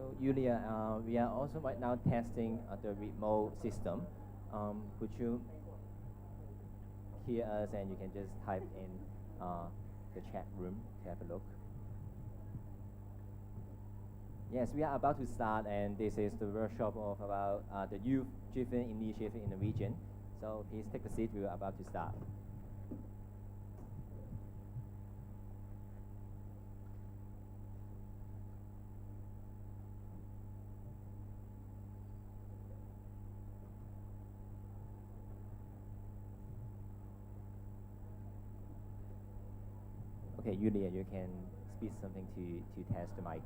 So Yulia, we are also right now testing the remote system. Could you hear us and you can just type in the chat room to have a look? Yes, we are about to start, and this is the workshop of about the youth-driven initiative in the region. So please take a seat, we are about to start. Okay, Yulia, you can speak something to test the mic.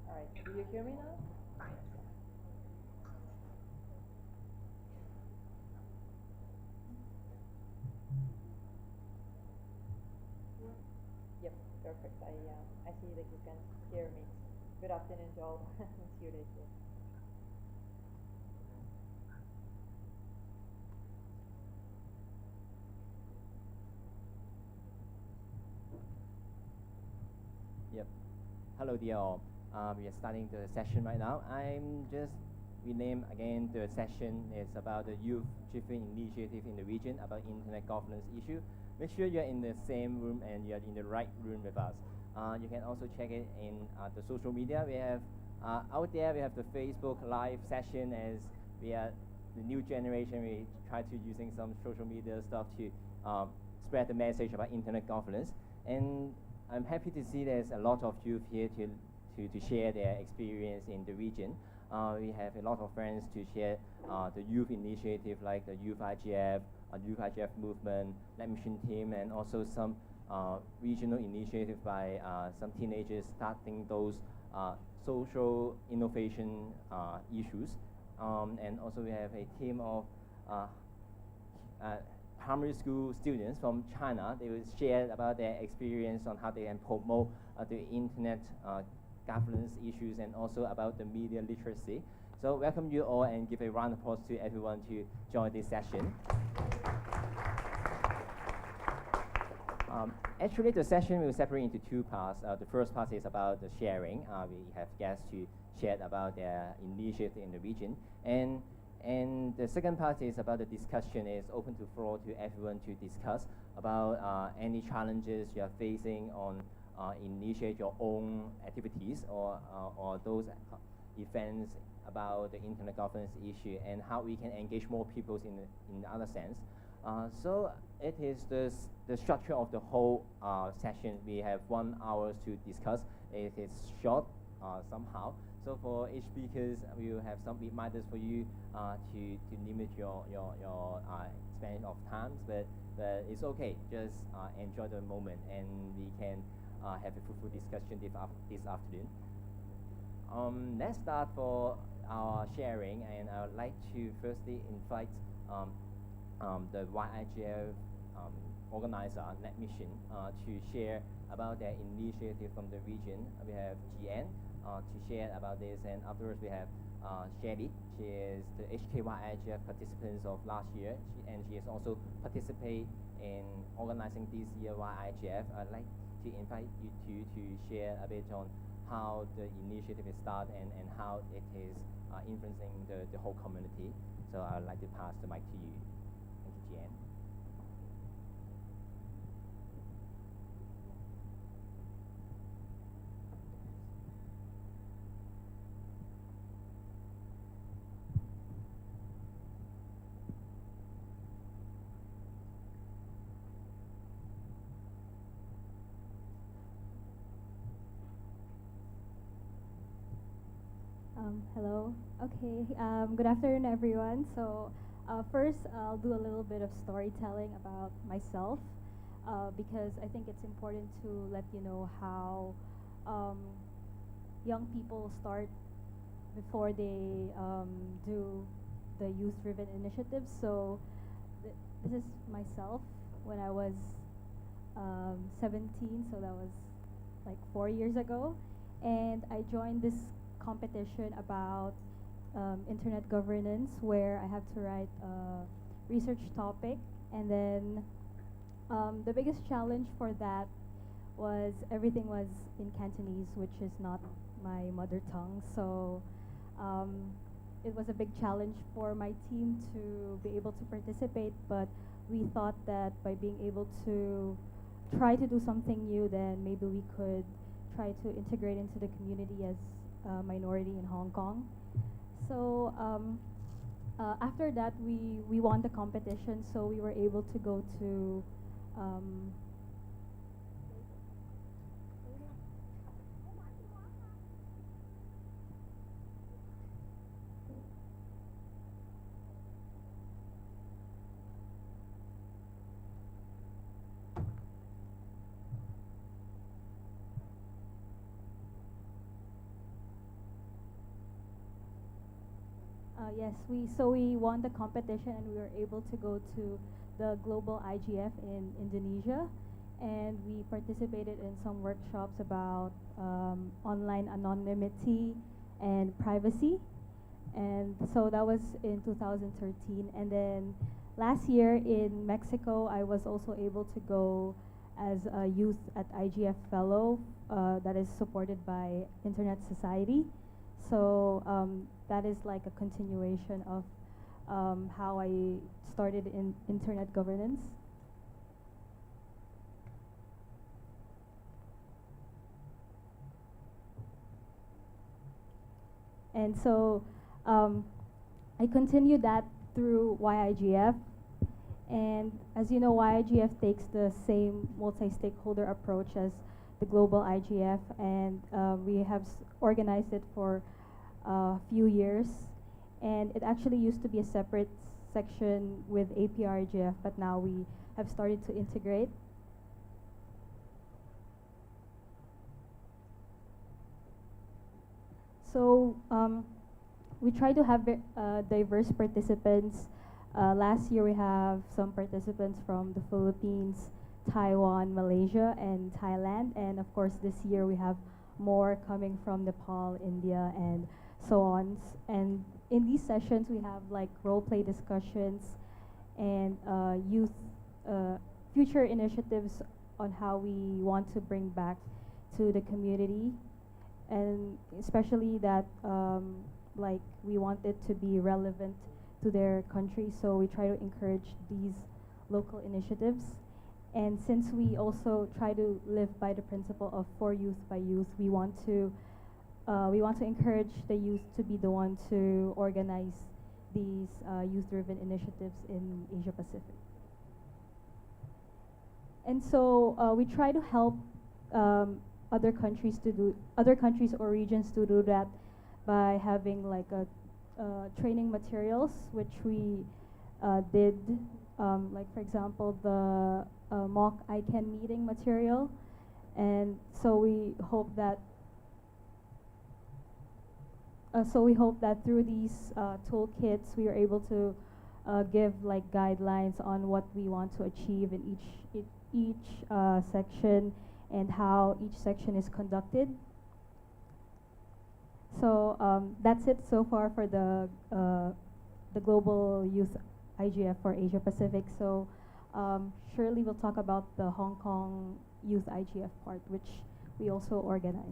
Alright, do you hear me now? Yep, perfect. I see that you can hear me. Good afternoon to all. See you later. Yep. Hello, dear all. We are starting the session right now. I'm just rename again the session. It's about the youth-driven initiative in the region about internet governance issue. Make sure you're in the same room and you're in the right room with us. You can also check it in the social media. We have out there. We have the Facebook live session. As we are the new generation, we try to using some social media stuff to spread the message about internet governance. And I'm happy to see there's a lot of youth here to share their experience in the region. We have a lot of friends to share the youth initiative like the Youth IGF, Youth IGF movement, Net Mission team, and also some regional initiative by some teenagers starting those social innovation issues. And also we have a team of primary school students from China. They will share about their experience on how they can promote the internet governance issues and also about the media literacy. So welcome you all and give a round of applause to everyone to join this session. Actually, the session will separate into two parts. The first part is about the sharing. We have guests to share about their initiative in the region. And the second part is about the discussion. It's open to floor to everyone to discuss about any challenges you are facing on initiate your own activities or those events about the internet governance issue and how we can engage more people in the other sense. So it is the structure of the whole session. We have 1 hour to discuss. It is short somehow. So for each speakers, we will have some reminders for you to limit your span of times, but it's okay. Just enjoy the moment, and we can have a fruitful discussion this afternoon. Let's start for our sharing, and I would like to firstly invite the YIGF organizer, Net Mission, to share about their initiative from the region. We have GN to share about this, and afterwards we have Shelly. She is the HKYIGF participants of last year, and she has also participated in organizing this year YIGF. I'd like to invite you to share a bit on how the initiative is started and how it is influencing the whole community. So I'd like to pass the mic to you. Thank you, Jian. Hello. Okay. Good afternoon, everyone. So, first, I'll do a little bit of storytelling about myself because I think it's important to let you know how young people start before they do the youth-driven initiatives. So, this is myself when I was 17. So that was like 4 years ago, and I joined this competition about internet governance, where I have to write a research topic, and then the biggest challenge for that was everything was in Cantonese, which is not my mother tongue. So it was a big challenge for my team to be able to participate, but we thought that by being able to try to do something new, then maybe we could try to integrate into the community as minority in Hong Kong. So after that, we won the competition, so we were able to go to yes, we won the competition, and we were able to go to the global IGF in Indonesia, and we participated in some workshops about online anonymity and privacy, and so that was in 2013. And then last year in Mexico, I was also able to go as a youth at IGF fellow that is supported by Internet Society. So that is like a continuation of how I started in internet governance. And so I continued that through YIGF. And as you know, YIGF takes the same multi-stakeholder approach as the global IGF, and we have organized it for a few years. And it actually used to be a separate section with APrIGF, but now we have started to integrate. So we try to have diverse participants. Last year we have some participants from the Philippines, Taiwan, Malaysia, and Thailand. And of course this year we have more coming from Nepal, India, and so on. And in these sessions we have like role play discussions and youth future initiatives on how we want to bring back to the community, and especially that like we want it to be relevant to their country, so we try to encourage these local initiatives. And since we also try to live by the principle of for youth by youth, we want to encourage the youth to be the one to organize these youth-driven initiatives in Asia Pacific. And so we try to help other countries or regions to do that by having like a training materials, which we did, like for example the mock ICANN meeting material, and so we hope that through these toolkits we are able to give like guidelines on what we want to achieve in each section and how each section is conducted. So that's it so far for the Global Youth IGF for Asia Pacific. So Shirley will talk about the Hong Kong Youth IGF part, which we also organize.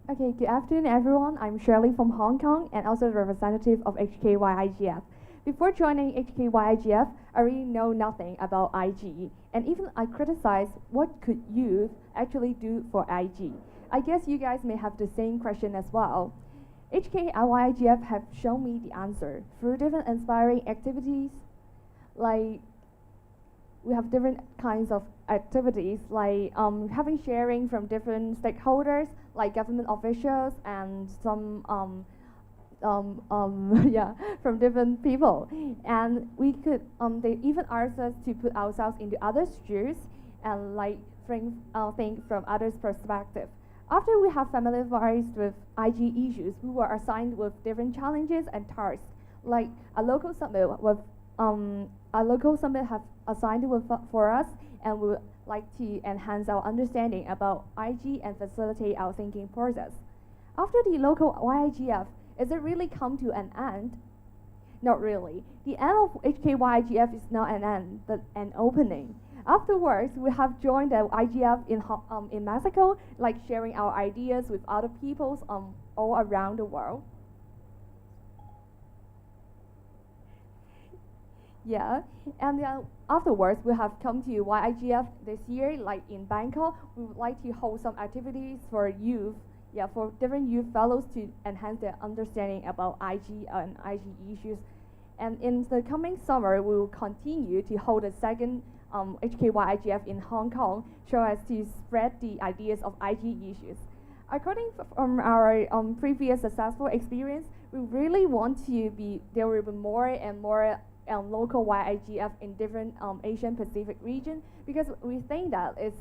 Okay, good afternoon everyone. I'm Shirley from Hong Kong and also the representative of HKYIGF. Before joining HKYIGF, I really know nothing about IG, and even I criticize what could youth actually do for IG. I guess you guys may have the same question as well. HKYIGF have shown me the answer through different inspiring activities, like we have different kinds of activities, like having sharing from different stakeholders, like government officials and some yeah, from different people. And we could, they even asked us to put ourselves into others' shoes and like think from others' perspective. After we have familiarized with IG issues, we were assigned with different challenges and tasks, like a local summit have assigned for us, and we would like to enhance our understanding about IG and facilitate our thinking process. After the local YIGF, is it really come to an end? Not really. The end of HKYIGF is not an end, but an opening. Afterwards, we have joined the IGF in Mexico, like sharing our ideas with other peoples all around the world. Yeah, and then afterwards we have come to YIGF this year, like in Bangkok. We would like to hold some activities for youth, yeah, for different youth fellows to enhance their understanding about IG and IG issues. And in the coming summer, we will continue to hold a second HKYIGF in Hong Kong, so as to spread the ideas of IG issues. According from our previous successful experience, we really want to be, there will be more and more local YIGF in different Asian Pacific region, because we think that it's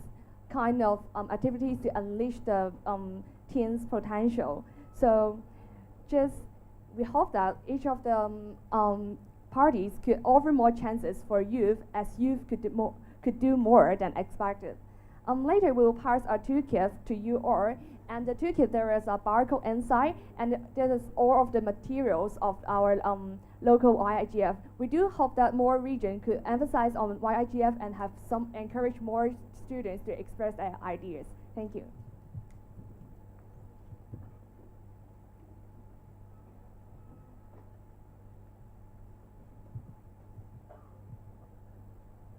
kind of activities to unleash the teens' potential. So we hope that each of the parties could offer more chances for youth, as youth could do more than expected. Later we will pass our toolkit to you all, and the toolkit, there is a barcode inside, and there is all of the materials of our local YIGF. We do hope that more regions could emphasize on YIGF and have encourage more students to express their ideas. Thank you.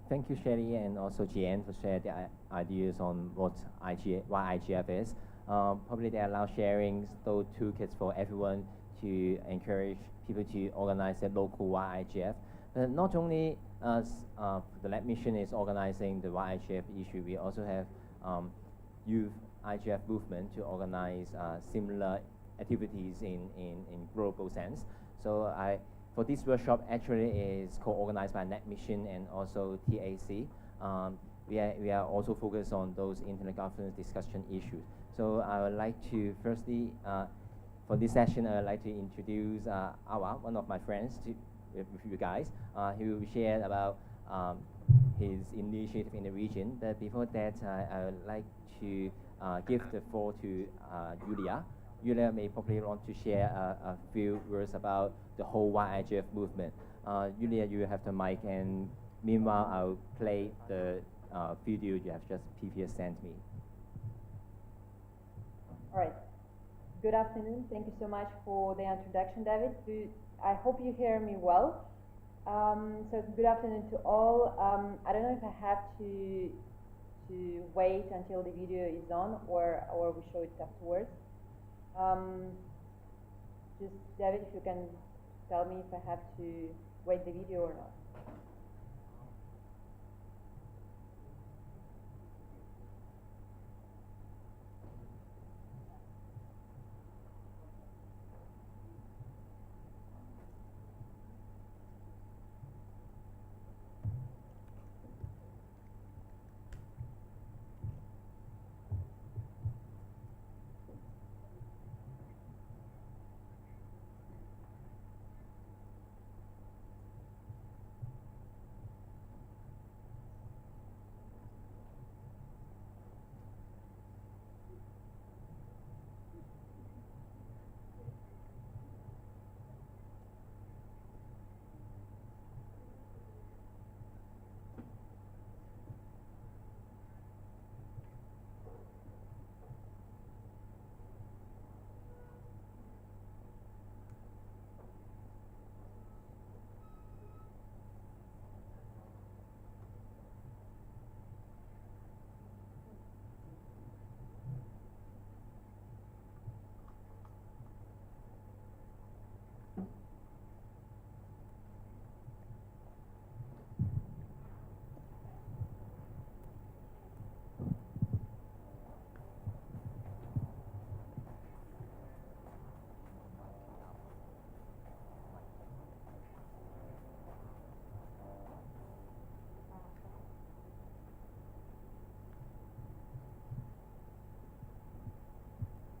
Thank you, Shelly, and also Jian for sharing their ideas on what YIGF is. Probably they allow sharing those toolkits for everyone to encourage people to organize their local YIGF. But not only us, the lab mission is organizing the YIGF issue, we also have youth IGF movement to organize similar activities in global sense. So for this workshop actually is co-organized by Net Mission and also TAC. We are also focused on those internet governance discussion issues. So I would like to firstly, for this session, I would like to introduce Awa, one of my friends, with you guys. He will share about his initiative in the region. But before that, I would like to give the floor to Julia. Julia may probably want to share a few words about the whole YIGF movement. Julia, you have the mic, and meanwhile, I'll play the video you have just previously sent me. All right. Good afternoon. Thank you so much for the introduction, David. I hope you hear me well. So good afternoon to all. I don't know if I have to wait until the video is on or we show it afterwards. Just David, if you can tell me if I have to wait the video or not.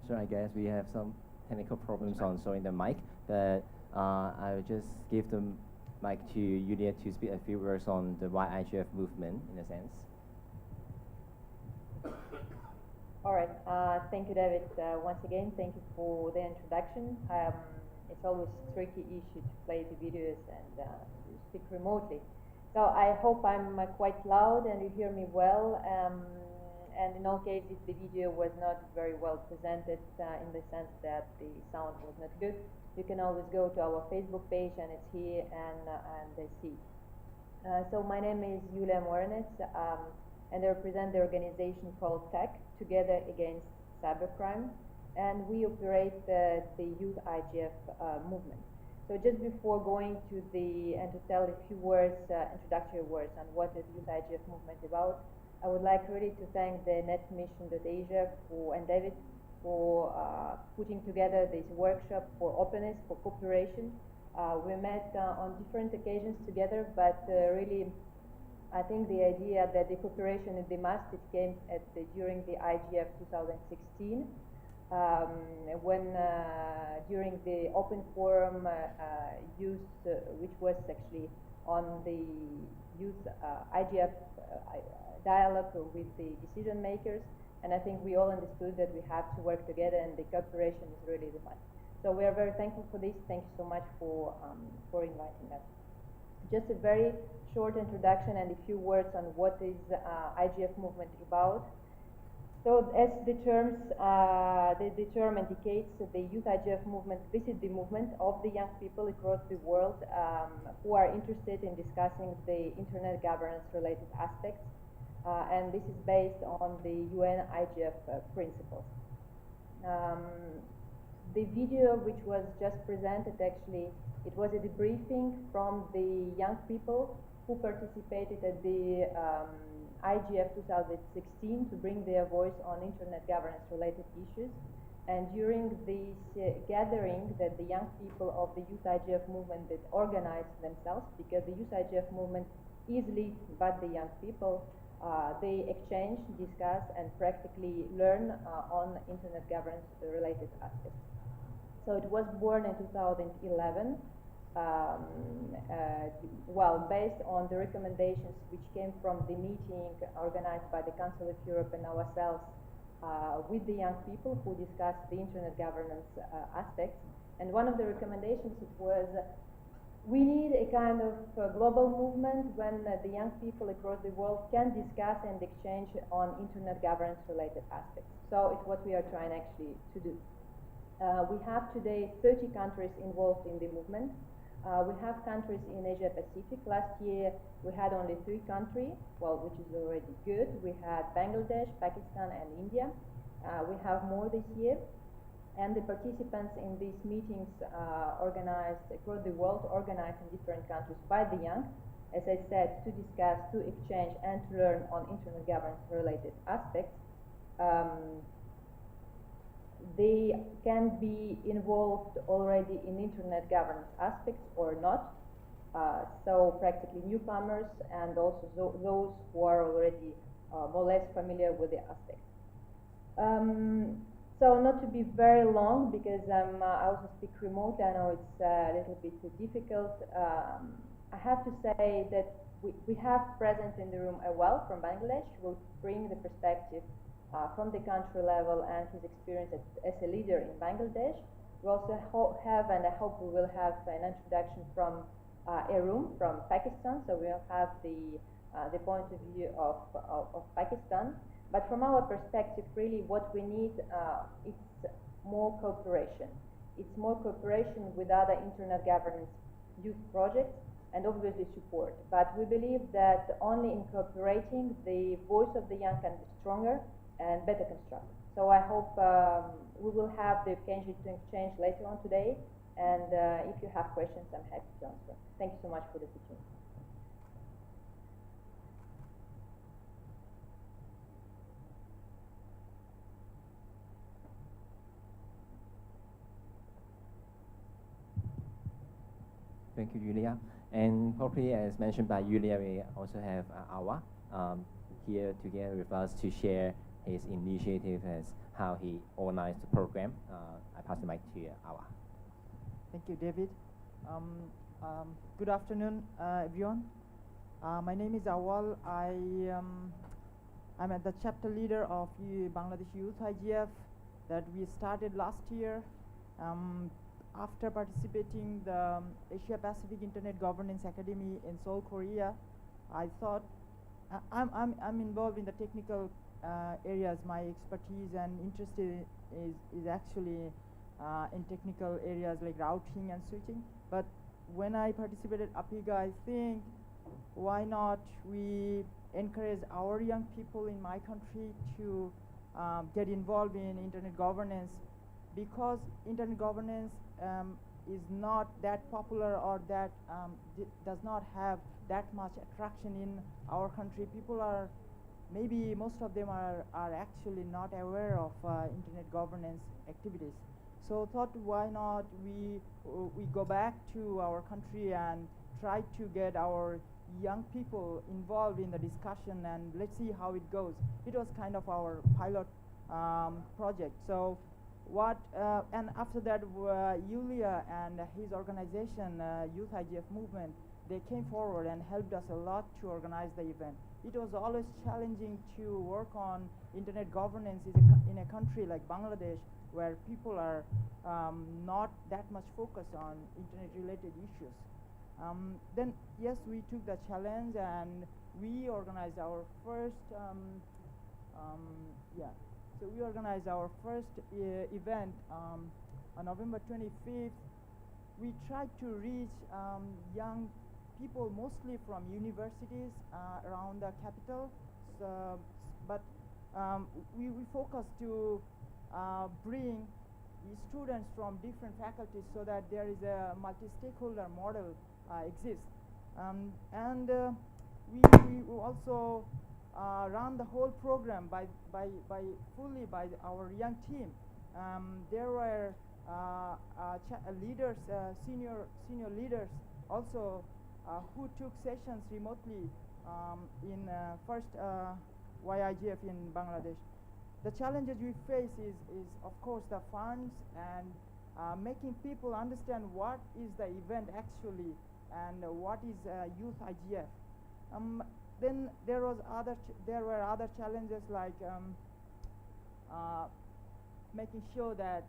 So I guess we have some technical problems on showing the mic, but I'll just give the mic to Yulia to speak a few words on the YIGF movement, in a sense. All right. Thank you, David. Once again, thank you for the introduction. It's always a tricky issue to play the videos and speak remotely. So I hope I'm quite loud and you hear me well. And in all cases, the video was not very well presented in the sense that the sound was not good. You can always go to our Facebook page and it's here and they see. So my name is Yulia Morenets and I represent the organization called TAC, Together Against Cybercrime, and we operate the Youth IGF movement. So just before going to and to tell a few words, introductory words on what the Youth IGF movement is about, I would like really to thank the NetMission.Asia and David for putting together this workshop for openness, for cooperation. We met on different occasions together, but really I think the idea that the cooperation is the must, it came during the IGF 2016, when during the open forum youth, which was actually on the youth IGF dialogue with the decision makers, and I think we all understood that we have to work together and the cooperation is really the must. So we are very thankful for this. Thank you so much for inviting us. Just a very short introduction and a few words on what is IGF movement about. So as the term indicates, the Youth IGF movement, this is the movement of the young people across the world who are interested in discussing the internet governance related aspects. And this is based on the UN IGF principles. The video which was just presented, actually, it was a debriefing from the young people who participated at the IGF 2016 to bring their voice on internet governance related issues. And during this gathering that the young people of the Youth IGF movement that organized themselves, because the Youth IGF movement is led by the young people, they exchange, discuss, and practically learn on internet governance related aspects. So it was born in 2011, based on the recommendations which came from the meeting organized by the Council of Europe and ourselves with the young people who discussed the internet governance aspects. And one of the recommendations was we need a kind of global movement when the young people across the world can discuss and exchange on internet governance related aspects. So it's what we are trying actually to do. We have today 30 countries involved in the movement. We have countries in Asia Pacific. Last year we had only 3 countries, well, which is already good. We had Bangladesh, Pakistan, and India. We have more this year. And the participants in these meetings organized across the world, organized in different countries by the young, as I said, to discuss, to exchange, and to learn on internet governance related aspects. They can be involved already in internet governance aspects or not. So practically newcomers and also those who are already more or less familiar with the aspects. So not to be very long, because I also speak remotely. I know it's a little bit too difficult. I have to say that we have present in the room Awal from Bangladesh, who will bring the perspective from the country level and his experience as a leader in Bangladesh. We also have, and I hope we will have, an introduction from Erum from Pakistan. So we'll have the point of view of Pakistan. But from our perspective, really what we need is more cooperation. It's more cooperation with other internet governance youth projects and obviously support. But we believe that only in cooperating, the voice of the young can be stronger and better constructed. So I hope we will have the occasion to exchange later on today. And if you have questions, I'm happy to answer. Thank you so much for the opportunity. Thank you, Yulia. And probably as mentioned by Yulia, we also have Awa here together with us to share his initiative as how he organized the program. I pass the mic to Awa. Thank you, David. Good afternoon, everyone. My name is Awal. I'm the chapter leader of Bangladesh Youth IGF that we started last year. After participating the Asia Pacific Internet Governance Academy in Seoul, Korea, I thought I'm involved in the technical areas. My expertise and interest is actually in technical areas like routing and switching. But when I participated APrIGF, I think why not we encourage our young people in my country to get involved in internet governance, because internet governance is not that popular or that does not have that much attraction in our country. People are, maybe most of them are actually not aware of internet governance activities. So thought, why not we go back to our country and try to get our young people involved in the discussion, and let's see how it goes. It was kind of our pilot project. So and after that, Yulia and his organization, Youth IGF Movement, they came forward and helped us a lot to organize the event. It was always challenging to work on internet governance in a country like Bangladesh, where people are not that much focused on internet-related issues. Then, yes, we took the challenge and we organized our first, So we organized our first event on November 25th. We tried to reach young people, mostly from universities around the capital. So, but we focused to bring the students from different faculties so that there is a multi-stakeholder model exists. We also run the whole program fully by our young team. There were leaders, senior leaders also who took sessions remotely in first YIGF in Bangladesh. The challenges we face is of course the funds and making people understand what is the event actually and what is Youth IGF. Then there were other challenges like making sure that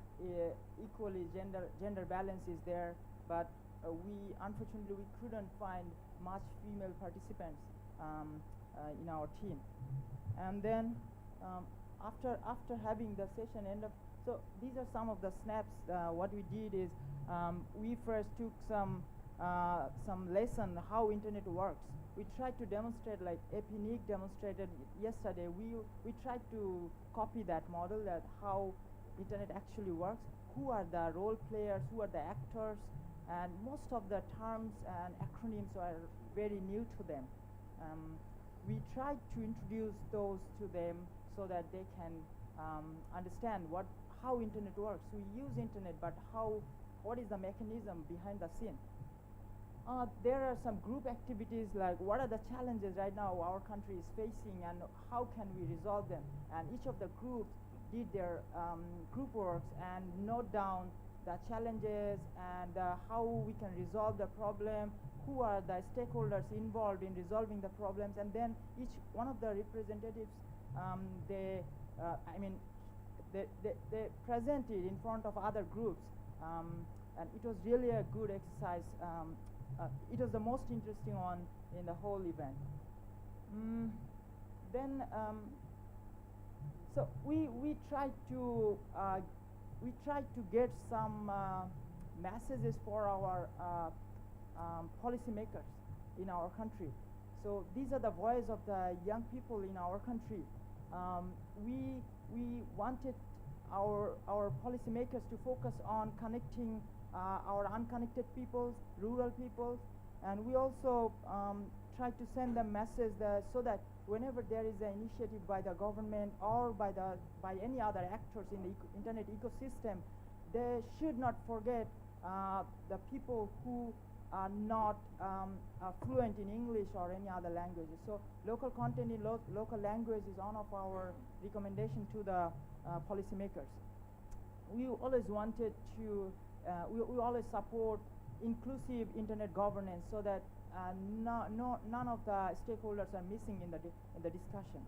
equally gender balance is there, but unfortunately we couldn't find much female participants in our team. And then after having the session so these are some of the snaps. What we did is we first took some some lesson how internet works. We tried to demonstrate, like APrIGF demonstrated yesterday. We tried to copy that model, that how internet actually works, who are the role players, who are the actors, and most of the terms and acronyms are very new to them. We tried to introduce those to them so that they can understand how internet works. We use internet, but what is the mechanism behind the scene? There are some group activities, like what are the challenges right now our country is facing and how can we resolve them. And each of the groups did their group works and note down the challenges and how we can resolve the problem, who are the stakeholders involved in resolving the problems, and then each one of the representatives, they presented in front of other groups, and it was really a good exercise. It was the most interesting one in the whole event. So we tried to get some messages for our policymakers in our country. So these are the voice of the young people in our country. We wanted our policymakers to focus on connecting our unconnected peoples, rural peoples, and we also try to send them message so that whenever there is an initiative by the government or by any other actors in the internet ecosystem, they should not forget the people who are not fluent in English or any other languages. So local content in local language is one of our recommendation to the policymakers. We always wanted to we always support inclusive internet governance so that none of the stakeholders are missing in the discussion.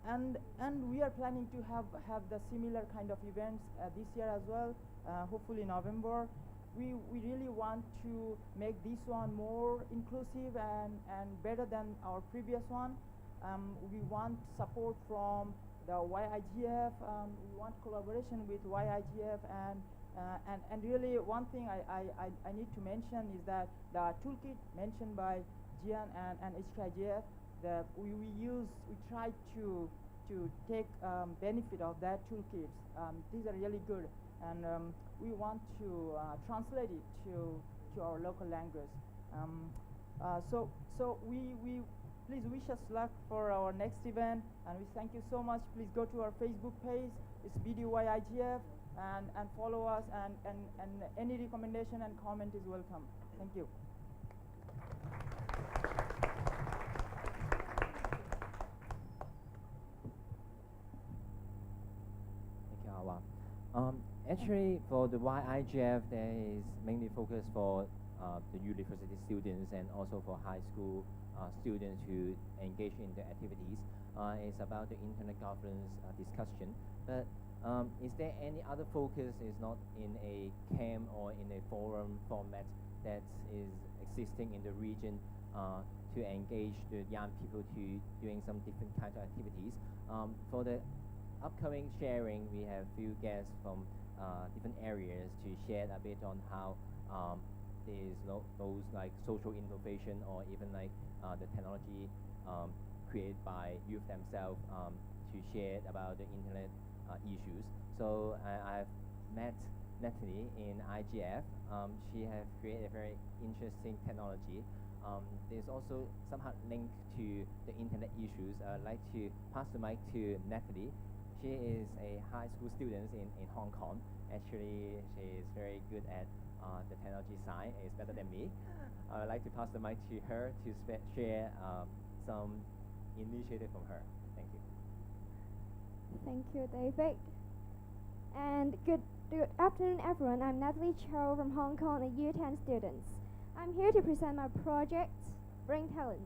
And we are planning to have the similar kind of events this year as well, hopefully November. We really want to make this one more inclusive and better than our previous one. We want support from the YIGF. We want collaboration with YIGF, and really one thing I need to mention is that the toolkit mentioned by Jian and HKIGF, we try to take benefit of that toolkits. These are really good, and we want to translate it to our local language. So we please wish us luck for our next event, and we thank you so much. Please go to our Facebook page, it's BDYIGF, and follow us, and any recommendation and comment is welcome. Thank you. Thank you, Awa. Actually, for the YIGF, there is mainly focus for the university students and also for high school students who engage in the activities. It's about the internet governance discussion. But is there any other focus is not in a camp or in a forum format that is existing in the region to engage the young people to doing some different kinds of activities? For the upcoming sharing, we have few guests from different areas to share a bit on how there's those like social innovation or even like the technology created by youth themselves to share about the internet issues. So I've met Natalie in IGF. She has created a very interesting technology. There's also somehow linked to the internet issues. I'd like to pass the mic to Natalie. She is a high school student in Hong Kong. Actually, she is very good at the technology side. Is better than me. I would like to pass the mic to her to share some initiative from her. Thank you. Thank you, David. And good afternoon, everyone. I'm Natalie Chow from Hong Kong, a Year 10 student. I'm here to present my project, Brain Talents.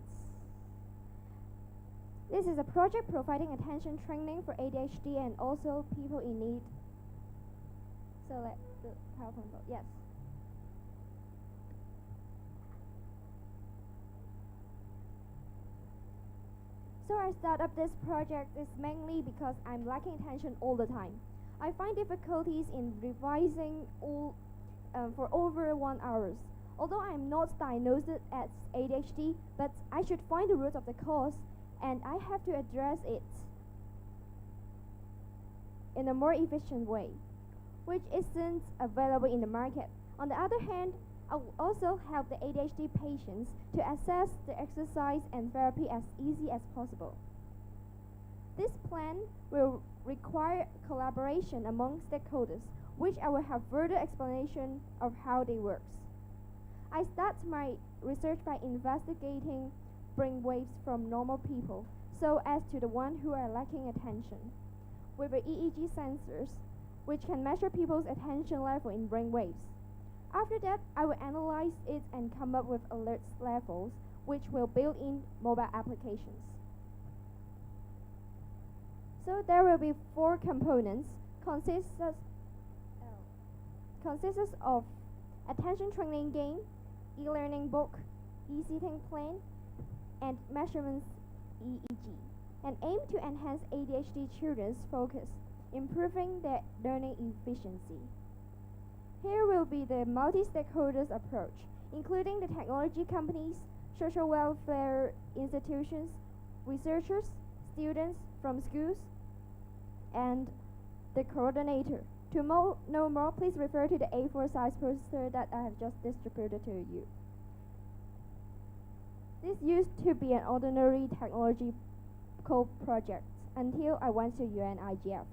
This is a project providing attention training for ADHD and also people in need. So let the PowerPoint go. Yes. So I start up this project is mainly because I'm lacking attention all the time. I find difficulties in revising all for over 1 hour. Although I am not diagnosed as ADHD, but I should find the root of the cause, and I have to address it in a more efficient way, which isn't available in the market. On the other hand, I will also help the ADHD patients to access the exercise and therapy as easy as possible. This plan will require collaboration among stakeholders, which I will have further explanation of how they work. I start my research by investigating brain waves from normal people so as to the one who are lacking attention with the EEG sensors, which can measure people's attention level in brain waves. After that, I will analyze it and come up with alert levels, which will build in mobile applications. So there will be 4 components, consists of attention training game, e-learning book, e-sitting plan, and measurements EEG, and aim to enhance ADHD children's focus, improving their learning efficiency. Here will be the multi-stakeholders approach, including the technology companies, social welfare institutions, researchers, students from schools, and the coordinator. To know more, please refer to the A4 size poster that I have just distributed to you. This used to be an ordinary technological project until I went to UNIGF.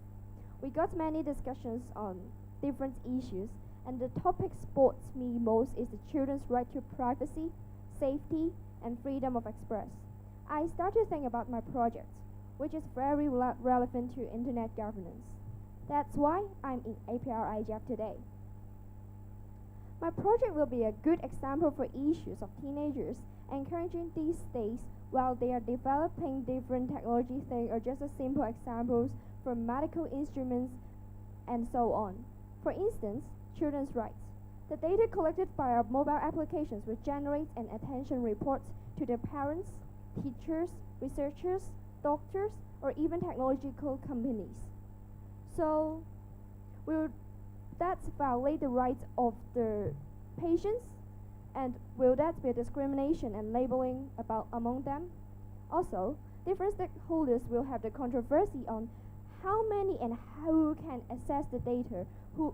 We got many discussions on different issues, and the topic spots me most is the children's right to privacy, safety, and freedom of express. I start to think about my project, which is very relevant to internet governance. That's why I'm in APrIGF today. My project will be a good example for issues of teenagers encouraging these days while they are developing different technology things, or just as simple examples for medical instruments and so on. For instance, children's rights. The data collected by our mobile applications will generate an attention report to their parents, teachers, researchers, doctors, or even technological companies. So, will that violate the rights of the patients? And will that be a discrimination and labeling among them? Also, different stakeholders will have the controversy on how many and who can access the data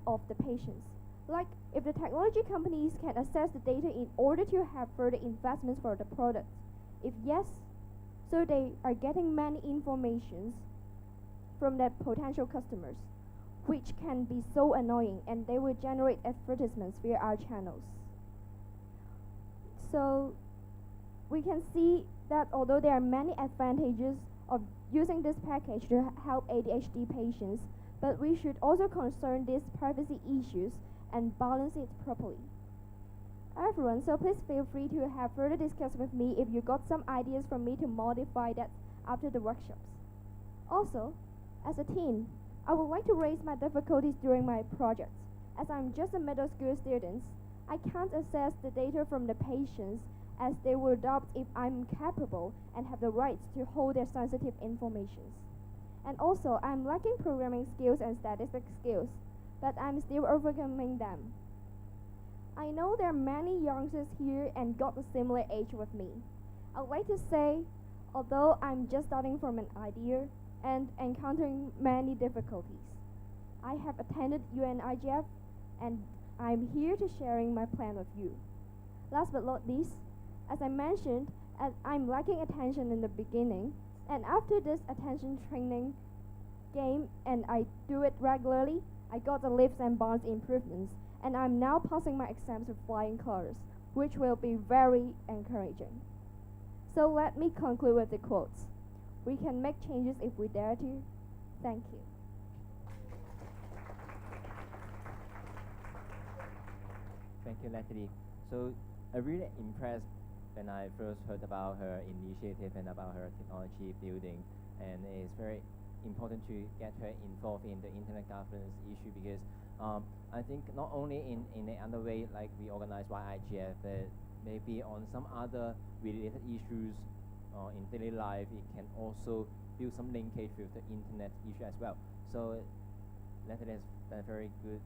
of the patients. Like, if the technology companies can access the data in order to have further investments for the product. If yes, so they are getting many informations from their potential customers, which can be so annoying, and they will generate advertisements via our channels. So we can see that although there are many advantages of using this package to help ADHD patients, but we should also concern these privacy issues and balance it properly. Everyone, so please feel free to have further discuss with me if you got some ideas from me to modify that after the workshops. Also, as a teen, I would like to raise my difficulties during my project. As I'm just a middle school student, I can't access the data from the patients as they will doubt if I'm capable and have the rights to hold their sensitive information. And also, I'm lacking programming skills and statistics skills, but I'm still overcoming them. I know there are many youngsters here and got a similar age with me. I would like to say, although I'm just starting from an idea and encountering many difficulties, I have attended UNIGF and I'm here to sharing my plan with you. Last but not least, as I mentioned, I'm lacking attention in the beginning, and after this attention training game and I do it regularly, I got the leaps and bounds improvements, and I'm now passing my exams with flying colors, which will be very encouraging. So let me conclude with the quotes. We can make changes if we dare to. Thank you. Thank you, Natalie. So I'm really impressed when I first heard about her initiative and about her technology building, and it's very important to get her involved in the internet governance issue, because I think not only in the other way like we organize YIGF, but maybe on some other related issues in daily life, it can also build some linkage with the internet issue as well. So Natalie has done a very good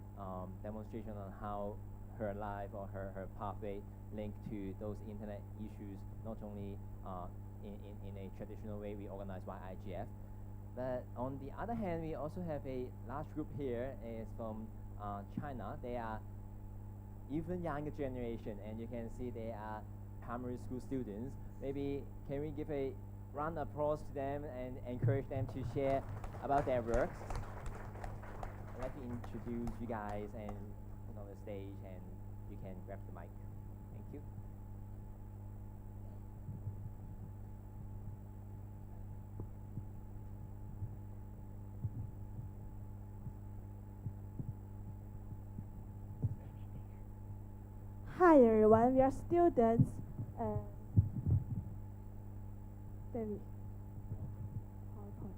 demonstration on how her life or her pathway linked to those internet issues, not only in a traditional way we organize by IGF. But on the other hand, we also have a large group here is from China. They are even younger generation, and you can see they are primary school students. Maybe can we give a round of applause to them and encourage them to share about their works? I'd like to introduce you guys and put on the stage, and you can grab the mic. Thank you. Hi everyone, we are students. David. PowerPoint.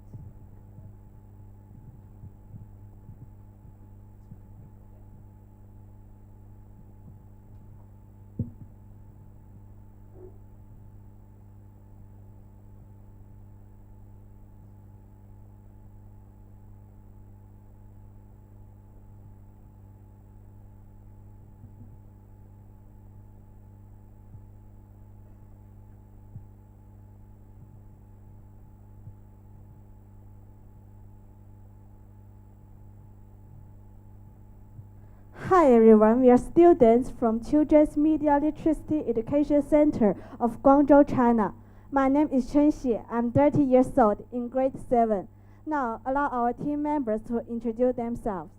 Hi everyone, we are students from Children's Media Literacy Education Center of Guangzhou, China. My name is Chen Xie. I'm 30 years old in grade 7. Now, allow our team members to introduce themselves.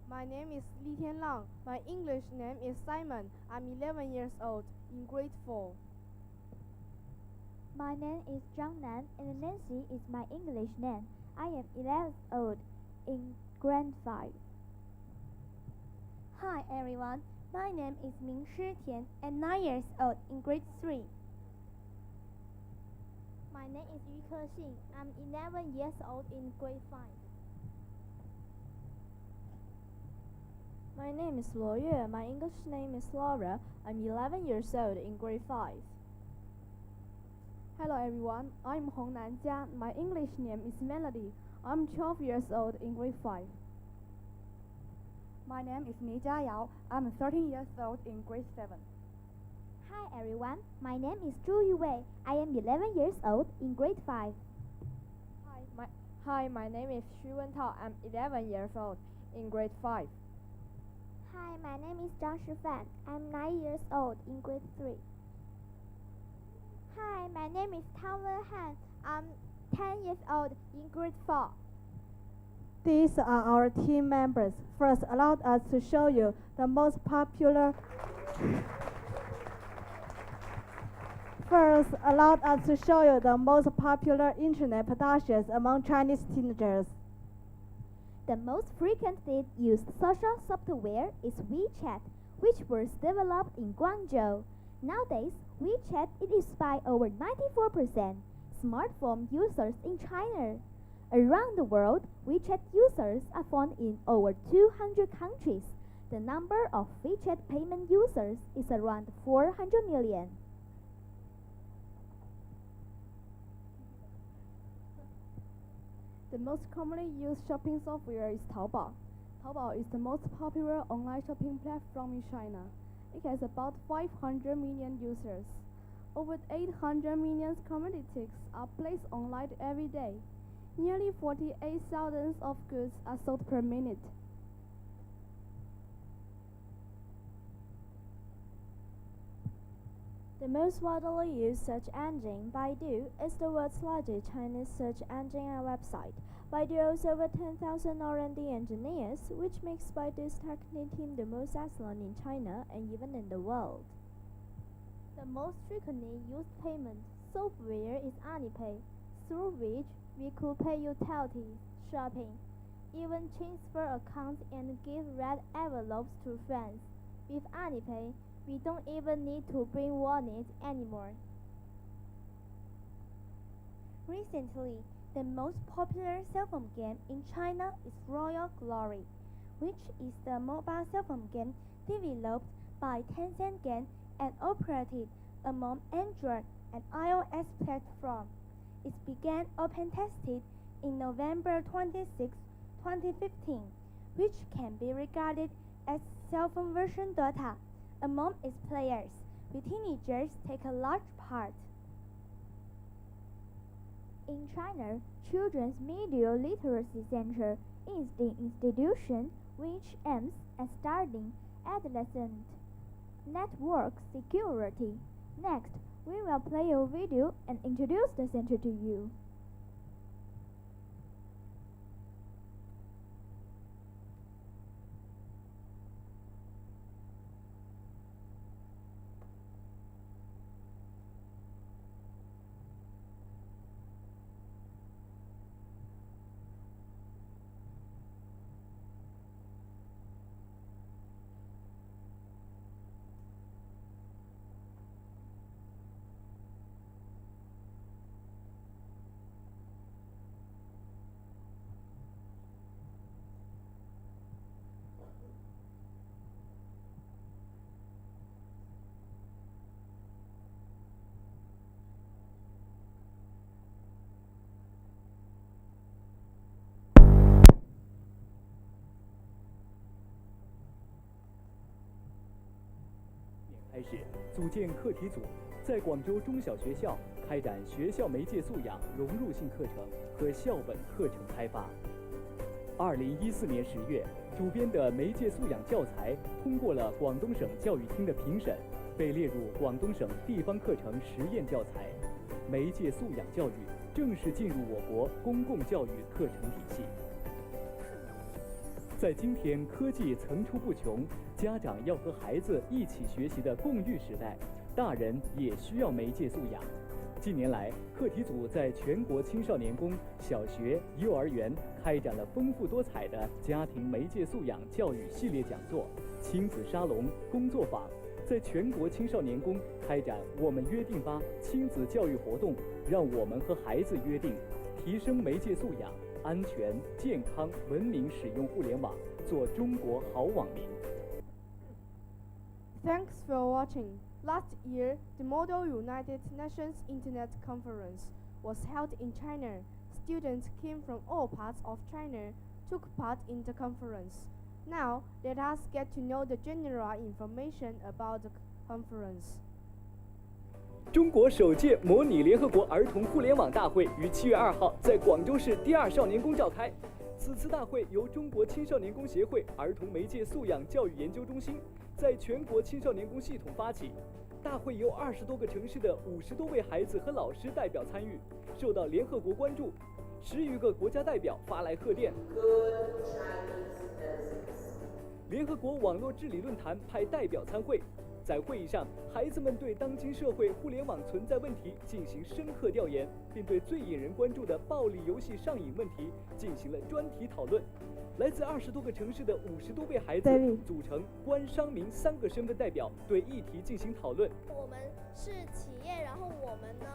My name is Li Tianlang. My English name is Simon. I'm 11 years old in grade 4. My name is Zhang Nan and Nancy is my English name. I am 11 years old in grade 5. Hi everyone, my name is Ming Shi Tian and 9 years old in grade 3. My name is Yu Kexing. I'm 11 years old in grade 5. My name is Luo Yue. My English name is Laura. I'm 11 years old in grade 5. Hello everyone, I'm Hong Nanjia. My English name is Melody. I'm 12 years old in grade 5. My name is Mi Jiayao. I'm 13 years old in grade 7. Hi everyone, my name is Zhu Yuwei. I am 11 years old in grade 5. Hi, my name is Xu Wentao. I'm 11 years old in grade 5. Hi, my name is Zhang Shifan. I'm 9 years old in grade 3. Hi, my name is Tang Wenhan. I'm 10 years old in grade 4. These are our team members. First, allow us to show you the most popular internet productions among Chinese teenagers. The most frequently used social software is WeChat, which was developed in Guangzhou. Nowadays, WeChat is used by over 94% smartphone users in China. Around the world, WeChat users are found in over 200 countries. The number of WeChat payment users is around 400 million. The most commonly used shopping software is Taobao. Taobao is the most popular online shopping platform in China. It has about 500 million users. Over 800 million commodities are placed online every day. Nearly 48,000 of goods are sold per minute. The most widely used search engine, Baidu, is the world's largest Chinese search engine and website. Baidu has over 10,000 R&D engineers, which makes Baidu's technical team the most excellent in China and even in the world. The most frequently used payment software is Alipay, through which we could pay utilities, shopping, even transfer accounts and give red envelopes to friends. With Alipay, we don't even need to bring wallet anymore. Recently, the most popular cell phone game in China is Royal Glory, which is the mobile cell phone game developed by Tencent Game and operated among Android and iOS platforms. It began open tested in November 26, 2015, which can be regarded as cell phone version Dota. Among its players, with teenagers take a large part. In China, Children's Media Literacy Center is the institution which aims at studying adolescent network security. Next, we will play a video and introduce the center to you.开始组建课题组，在广州中小学校开展学校媒介素养融入性课程和校本课程开发。2014年10月，主编的媒介素养教材通过了广东省教育厅的评审，被列入广东省地方课程实验教材。媒介素养教育正式进入我国公共教育课程体系。在今天科技层出不穷，家长要和孩子一起学习的共育时代，大人也需要媒介素养。近年来，课题组在全国青少年宫、小学、幼儿园开展了丰富多彩的家庭媒介素养教育系列讲座、亲子沙龙、工作坊，在全国青少年宫开展“我们约定吧”亲子教育活动，让我们和孩子约定，提升媒介素养，安全、健康、文明使用互联网，做中国好网民。Thanks for watching. Last year, the Model United Nations Internet Conference was held in China. Students came from all parts of China, took part in the conference. Now, let us get to know the general information about the conference. 中国首届模拟联合国儿童互联网大会于7月2号在广州市第2少年宫召开。此次大会由中国青少年宫协会儿童媒介素养教育研究中心在全国青少年宫系统发起。大会由20多个城市的50多位孩子和老师代表参与，受到联合国关注。10余个国家代表发来贺电。联合国网络治理论坛派代表参会。在会议上，孩子们对当今社会互联网存在问题进行深刻调研，并对最引人关注的暴力游戏上瘾问题进行了专题讨论。来自20多个城市的50多位孩子组成官商民3个身份代表，对议题进行讨论。我们是企业，然后我们呢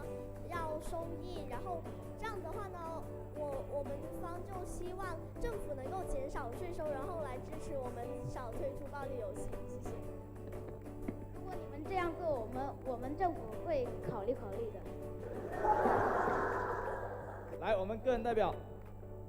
要收益，然后这样的话呢，我们方就希望政府能够减少税收，然后来支持我们少推出暴力游戏。谢谢。如果你们这样做，我们政府会考虑的。来，我们个人代表。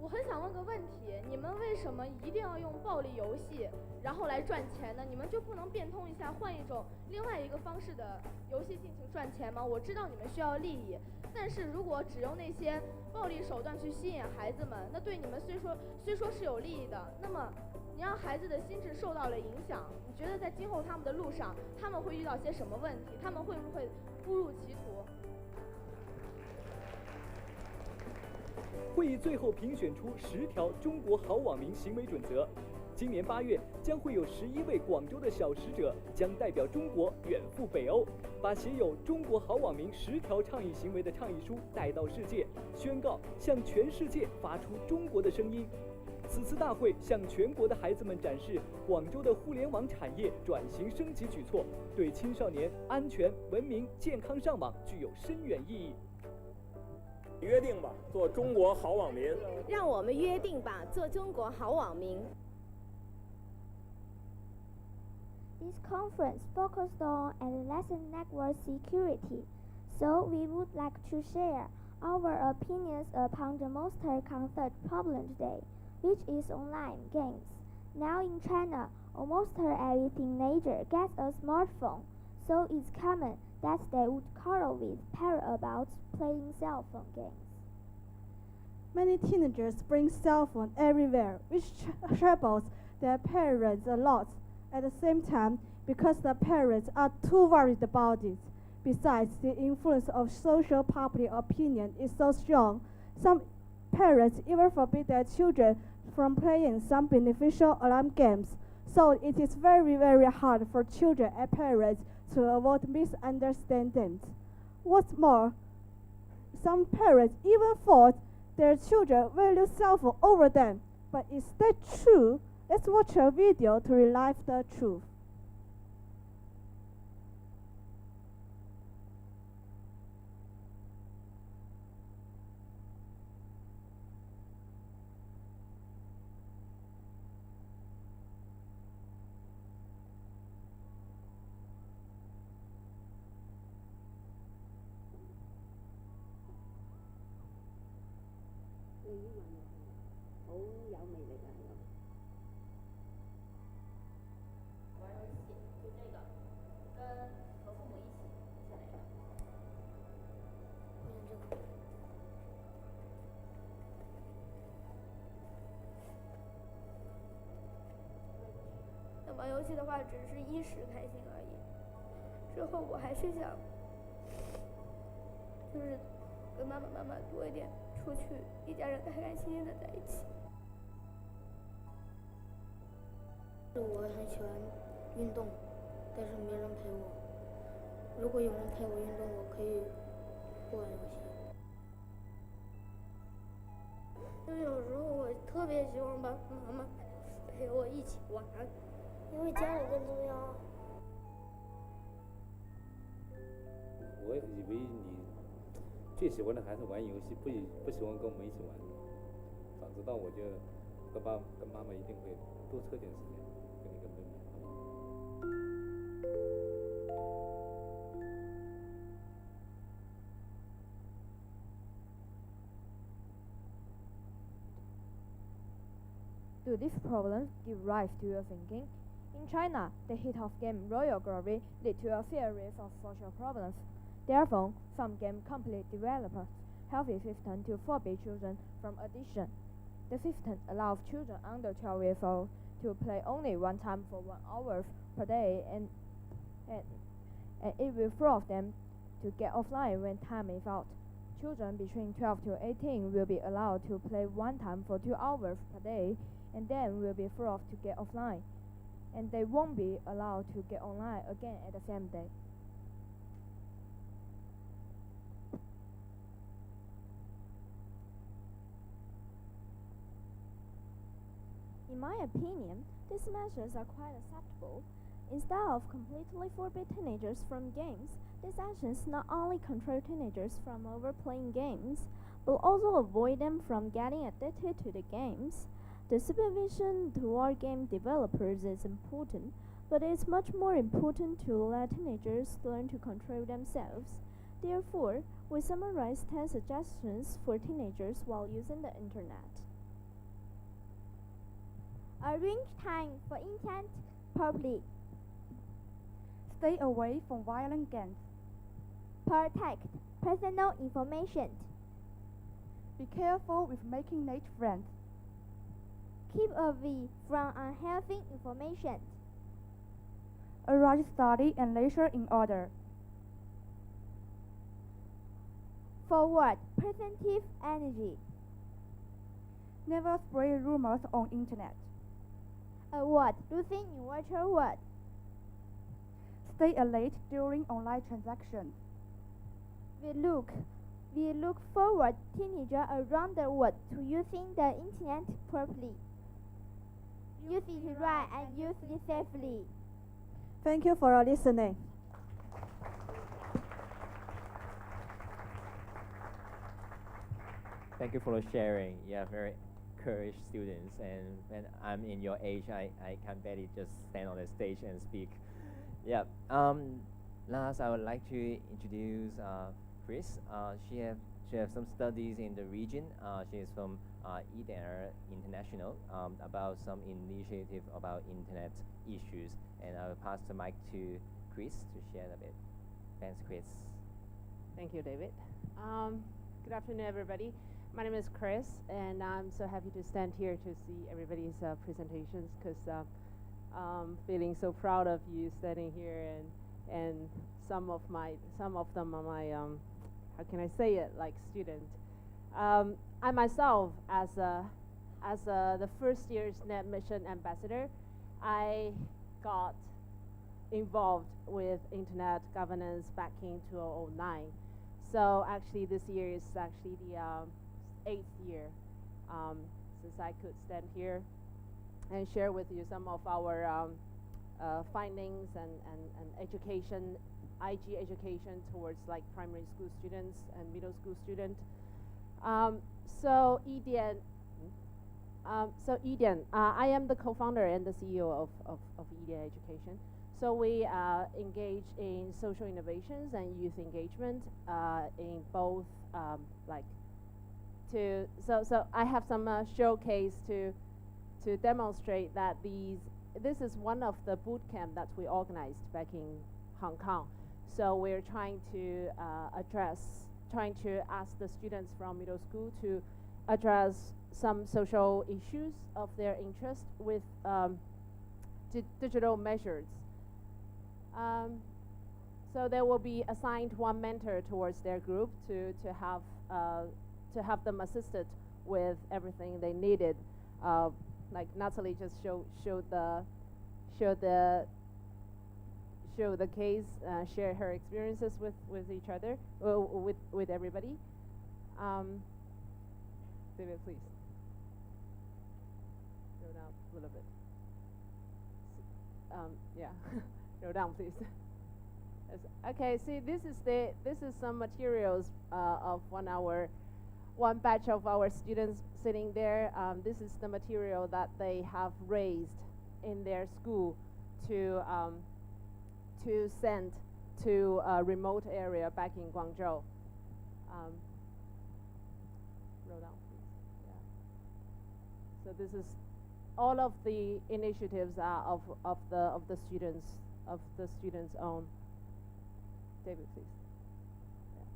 我很想问个问题，你们为什么一定要用暴力游戏然后来赚钱呢？你们就不能变通一下，换一种另外一个方式的游戏进行赚钱吗？我知道你们需要利益，但是如果只用那些暴力手段去吸引孩子们，那对你们虽说是有利益的，那么你让孩子的心智受到了影响，你觉得在今后他们的路上，他们会遇到些什么问题？他们会不会误入歧途？会议最后评选出10条中国好网民行为准则。今年8月，将会有11位广州的小使者将代表中国远赴北欧，把写有“中国好网民10条倡议行为”的倡议书带到世界，宣告向全世界发出中国的声音。此次大会向全国的孩子们展示广州的互联网产业转型升级举措，对青少年安全、文明、健康上网具有深远意义。约定吧，做中国好网民。让我们约定吧，做中国好网民。This conference focused on adolescent network security, so we would like to share our opinions upon the most concerned problem today, which is online games. Now in China, Almost every teenager gets a smartphone, so it's common that they would quarrel with parents about playing cell phone games. Many teenagers bring cell phone everywhere, which troubles their parents a lot. At the same time, because the parents are too worried about it. Besides, the influence of social public opinion is so strong, some parents even forbid their children from playing some beneficial alarm games. So it is very, very hard for children and parents to avoid misunderstandings. What's more, some parents even thought their children value cell phone over them. But is that true? Let's watch a video to realize the truth.玩游戏的话，只是一时开心而已。之后我还是想，就是跟爸爸妈妈多一点出去，一家人开开心心的在一起。我很喜欢运动，但是没人陪我。如果有人陪我运动，我可以不玩游戏。因为有时候我特别希望爸爸妈妈陪我一起玩。因为家人更重要。我以为你最喜欢的还是玩游戏，不喜欢跟我们一起玩。早知道我就跟妈妈一定会多抽点时间跟你跟妹妹。Do these problems give rise to your thinking? In China, the hit of game Royal Glory led to a series of social problems. Therefore, some game company developers have a system to forbid children from addiction. The system allows children under 12 years old to play only one time for 1 hour per day, and it will force them to get offline when time is out. Children between 12 to 18 will be allowed to play one time for 2 hours per day, and then will be forced to get offline. And they won't be allowed to get online again at the same day. In my opinion, these measures are quite acceptable. Instead of completely forbid teenagers from games, these actions not only control teenagers from overplaying games, but also avoid them from getting addicted to the games. The supervision toward game developers is important, but it's much more important to let teenagers learn to control themselves. Therefore, we summarize 10 suggestions for teenagers while using the internet. Arrange time for internet properly. Stay away from violent games. Protect personal information. Be careful with making net friends. Keep away from unhealthy information. Arrange study and leisure in order. Forward positive energy. Never spread rumors on internet. Avoid losing in virtual world. Stay alert during online transactions. We look forward teenagers around the world to using the internet properly. Use it right and use it safely. Thank you for listening. Thank you for sharing. Yeah, very courage students. And when I'm in your age, I can barely just stand on the stage and speak. Yeah. Last, I would like to introduce Chris. she has some studies in the region. She is from Eden International about some initiative about internet issues. And I will pass the mic to Chris to share a bit. Thanks, Chris. Thank you, David. Good afternoon, everybody. My name is Chris, and I'm so happy to stand here to see everybody's presentations, because I'm feeling so proud of you standing here, and some of them are my how can I say it, like student. I myself, as the first year's Net Mission ambassador, I got involved with internet governance back in 2009. So actually this year is actually the 8th year since I could stand here and share with you some of our findings and education, IG education towards like primary school students and middle school students. So Eden, I am the co-founder and the CEO of Eden Education. So we engage in social innovations and youth engagement in both so I have some showcase to demonstrate that this is one of the boot camp that we organized back in Hong Kong. So we're trying to ask the students from middle school to address some social issues of their interest with digital measures. So there will be assigned one mentor towards their group to have them assisted with everything they needed. Like Natalie just showed the case, share her experiences with each other, with everybody. David, please. Go down a little bit. Yeah, go down, please. Okay, see, this is some materials of one batch of our students sitting there. This is the material that they have raised in their school to send to a remote area back in Guangzhou. Roll down, please. Yeah. So this is all of the initiatives are of the students' own. David, please. Yeah.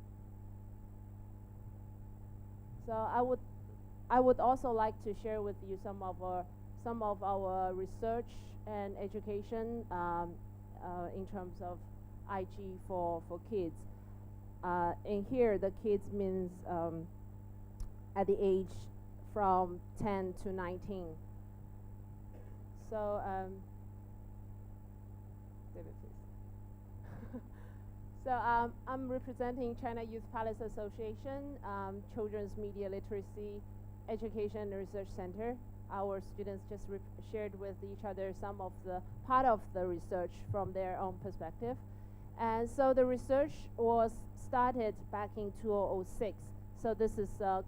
So I would also like to share with you some of our research and education in terms of IG for kids. In here, the kids means at the age from 10 to 19. So David, please. So I'm representing China Youth Palace Association, Children's Media Literacy Education and Research Center. Our students just shared with each other some of the part of the research from their own perspective. And so the research was started back in 2006. So this is a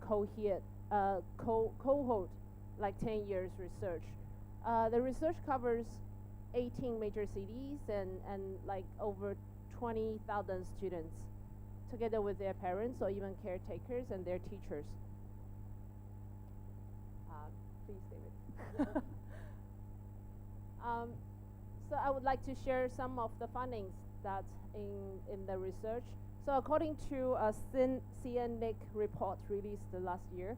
cohort, like 10 years research. The research covers 18 major cities and like over 20,000 students, together with their parents or even caretakers and their teachers. Please, David. So I would like to share some of the findings that in the research. So according to a CNNIC report released last year,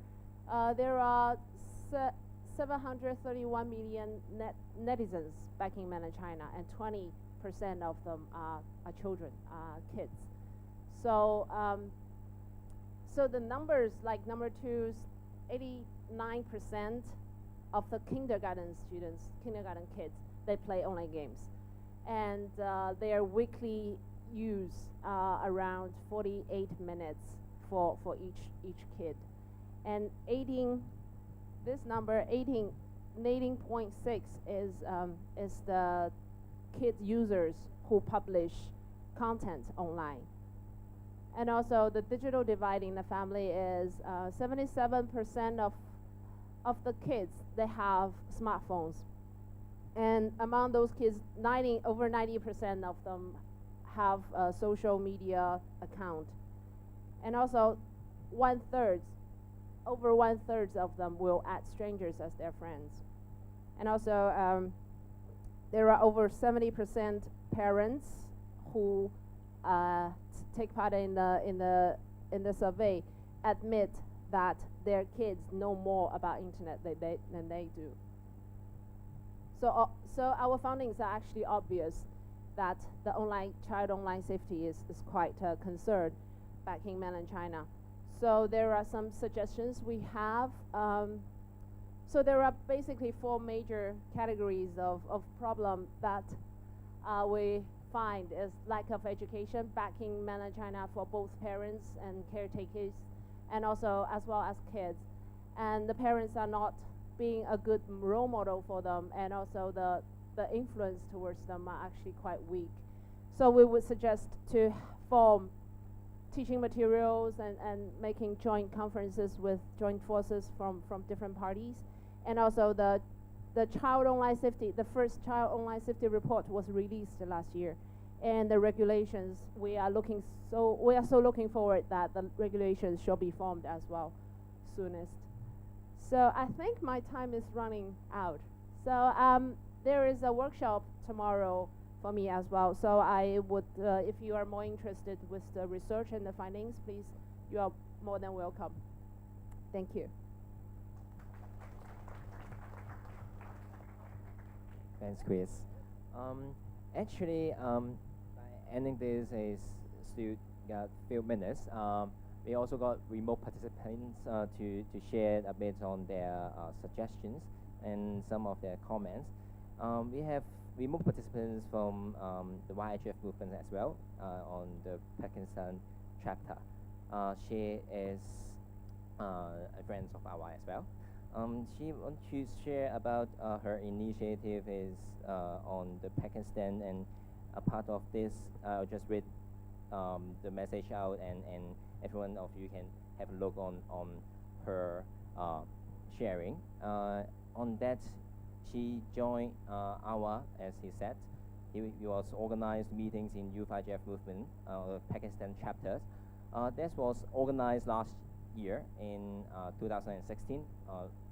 there are 731 million netizens back in mainland China, and 20% of them are children, kids. So so the numbers, like number 2 is 89% of the kindergarten kids, they play online games, and their weekly use around 48 minutes for each kid, and 18.6 is the kid users who publish content online. And also the digital divide in the family is 77% of the kids, they have smartphones. And among those kids, over 90% of them have a social media account. And also over one third of them will add strangers as their friends. And also, there are over 70% parents who take part in the survey admit that their kids know more about internet than they do. So our findings are actually obvious that the child online safety is quite a concern back in mainland China. So there are some suggestions we have. So there are basically 4 major categories of problem that we find is lack of education back in mainland China for both parents and caretakers, and also as well as kids. And the parents are not being a good role model for them, and also the influence towards them are actually quite weak. So we would suggest to form teaching materials and making joint conferences with joint forces from different parties. And also the child online safety, the first child online safety report was released last year. And the regulations, we are so looking forward that the regulations shall be formed as well soonest. So I think my time is running out. So there is a workshop tomorrow for me as well. So I would, if you are more interested with the research and the findings, please, you are more than welcome. Thank you. Thanks, Chris. Actually, by ending this is still got few minutes. We also got remote participants to share a bit on their suggestions and some of their comments. We have remote participants from the YIGF movement as well on the Pakistan chapter. She is a friend of ours as well. She wants to share about her initiative is on the Pakistan, and a part of this, I'll just read the message out, and every one of you can have a look on her sharing. On that, she joined our, as he said, he was organized meetings in YIGF movement, Pakistan chapters. This was organized last year in 2016,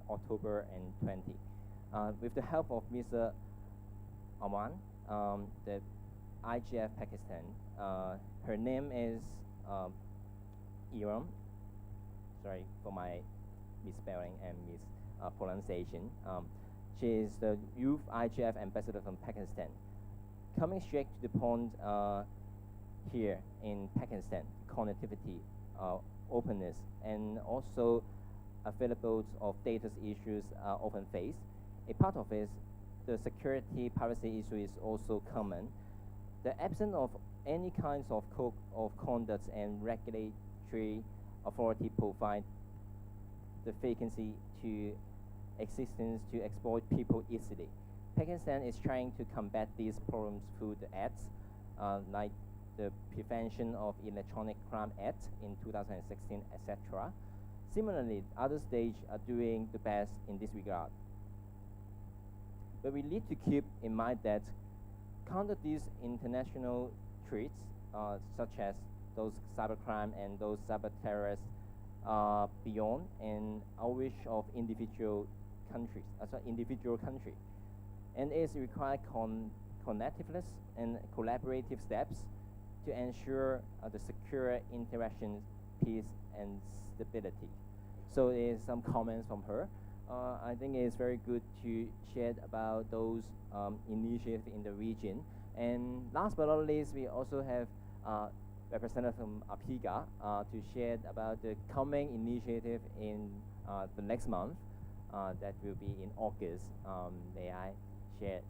October and 20. With the help of Mr. Aman, the IGF Pakistan, her name is Iram. Sorry for my misspelling and mispronunciation. She is the Youth IGF Ambassador from Pakistan. Coming straight to the point here in Pakistan, connectivity, openness, and also availability of data issues are often faced. A part of it, the security privacy issue is also common. The absence of any kinds of code of conduct and regulatory authority provide the vacancy to existence to exploit people easily. Pakistan is trying to combat these problems through the acts, like the Prevention of Electronic Crime Act in 2016, etc. Similarly, other states are doing the best in this regard. But we need to keep in mind that counter these international threats, such as those cybercrime and those cyber terrorists, beyond and outreach of individual countries, and it requires connectiveness and collaborative steps to ensure the secure interactions, peace, and stability. So there's some comments from her. I think it's very good to share about those initiatives in the region. And last but not least, we also have representative from APrIGF to share about the coming initiative in the next month. That will be in August. May I share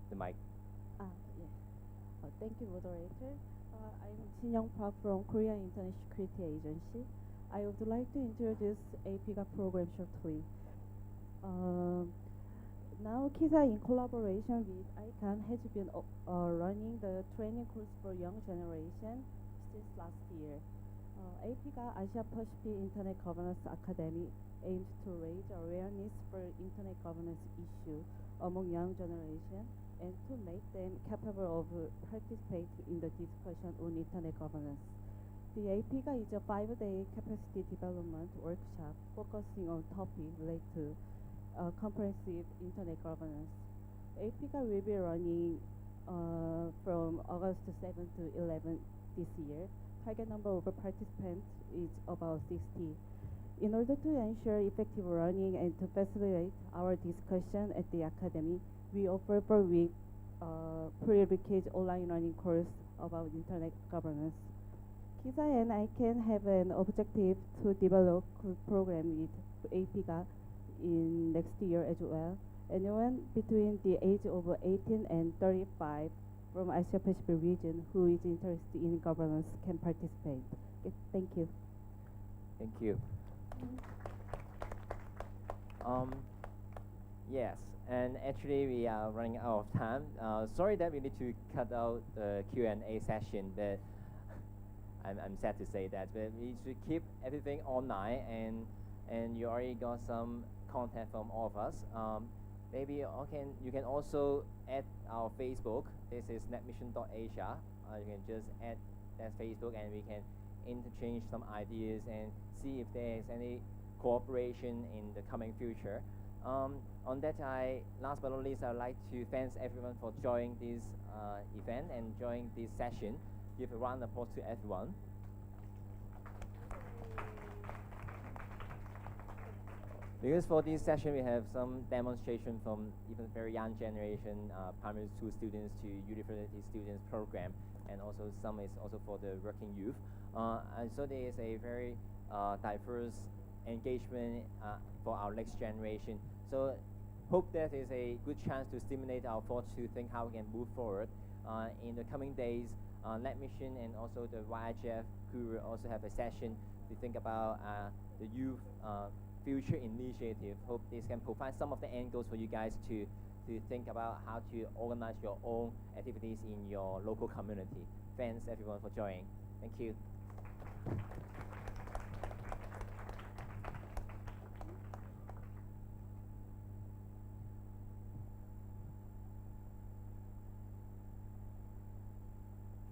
the mic? Thank you, moderator. I'm Shin Young Park from Korean Internet Security Agency. I would like to introduce APrIGF program shortly. Now, KISA, in collaboration with ICANN, has been running the training course for young generation since last year. APrIGF Asia Pacific Internet Governance Academy aims to raise awareness for internet governance issues among young generation and to make them capable of participating in the discussion on internet governance. The APrIGF is a 5-day capacity development workshop focusing on topics related to comprehensive internet governance. APrIGF will be running from August 7 to 11 this year. Target number of participants is about 60. In order to ensure effective running and to facilitate our discussion at the Academy, we offer per week prerequisite online learning course about internet governance. KISA and I can have an objective to develop a program with APrIGF in next year as well. Anyone between the age of 18 and 35 from Asia Pacific region who is interested in governance can participate. Okay, thank you. Thank you. Yes, and actually we are running out of time. Sorry that we need to cut out the Q&A session, but I'm sad to say that. But we should keep everything online, and you already got some content from all of us. Maybe you can also add our Facebook. This is netmission.asia. You can just add that Facebook, and we can interchange some ideas and see if there is any cooperation in the coming future. On that, last but not least, I'd like to thank everyone for joining this event and joining this session. Give a round of applause to everyone. Because for this session, we have some demonstration from even very young generation, primary school students to university students program, and also some is also for the working youth. And so there is a very diverse engagement for our next generation. So hope that is a good chance to stimulate our thoughts to think how we can move forward. In the coming days, NetMission and also the YIGF crew will also have a session to think about the youth future initiative. Hope this can provide some of the angles for you guys to think about how to organize your own activities in your local community. Thanks everyone for joining. Thank you.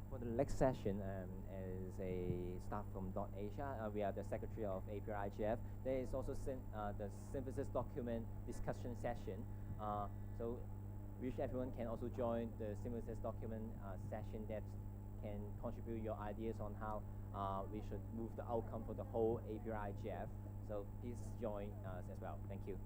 For the next session, as a staff from .Asia, we are the secretary of APrIGF. There is also the synthesis document discussion session. So wish everyone can also join the synthesis document session that can contribute your ideas on how we should move the outcome for the whole APrIGF. So please join us as well. Thank you.